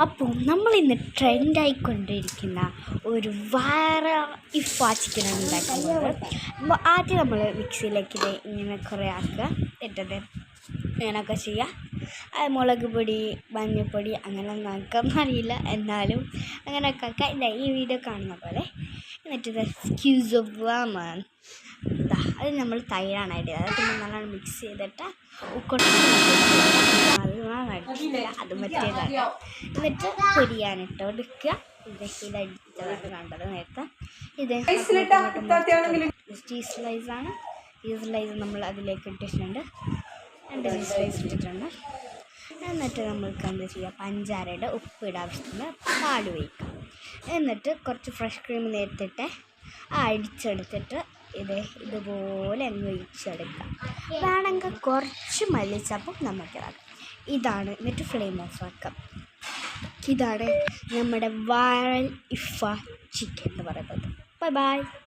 അപ്പോൾ നമ്മളിന്ന് ട്രെൻഡായിക്കൊണ്ടിരിക്കുന്ന ഒരു വൈറൽ ഇഫ ചിക്കൻ ഉണ്ടാക്കുന്നത്. അപ്പോൾ ആദ്യം നമ്മൾ മിക്സിയിലേക്ക് ഇത് ഇങ്ങനെ കുറേ ആക്കുക, ഇട്ടത് ഇങ്ങനെയൊക്കെ ചെയ്യുക. മുളക് പൊടി, മഞ്ഞൾപ്പൊടി അങ്ങനെ ഒന്നും ആക്കാമെന്നറിയില്ല, എന്നാലും അങ്ങനെയൊക്കെ ആക്കുക. ഇല്ല, ഈ വീഡിയോ കാണുന്ന പോലെ. എന്നിട്ട് സ്ക്യൂസ് ഓഫ് വാമൻ, അത് നമ്മൾ തൈരാണ് ആഡ് ചെയ്തത്. പിന്നെ നല്ലോണം മിക്സ് ചെയ്തിട്ട് അത് മറ്റേതാക്കുക. എന്നിട്ട് പൊരിയാനിട്ട് എടുക്കുക. ഇതടിച്ചതാണ് കണ്ടത് നേരത്തെ. ഇത് ചീസ് സ്ലൈസാണ്. ചീസ് സ്ലൈസ് നമ്മൾ അതിലേക്ക് ഇട്ടിട്ടുണ്ട്, 2 ചീസ് സ്ലൈസ് ഇട്ടിട്ടുണ്ട്. എന്നിട്ട് നമ്മൾക്ക് എന്താ ചെയ്യുക, പഞ്ചാരയുടെ ഉപ്പിടാൻ ആവശ്യത്തിന് പാൽ ഒഴിക്കാം. എന്നിട്ട് കുറച്ച് ഫ്രഷ് ക്രീം നേരത്തിട്ട് അടിച്ചെടുത്തിട്ട് ഇതുപോലെ അങ്ങ് ഒഴിച്ചെടുക്കാം. വേണമെങ്കിൽ കുറച്ച് മല്ലിച്ചപ്പും നമുക്കിടാം. ഇതാണ്. എന്നിട്ട് ഫ്ലെയിം ഓഫ് ആക്കാം. ഇതാണ് നമ്മുടെ വൈറൽ ഇഫ ചിക്കൻ എന്ന് പറയുന്നത്. Bye bye.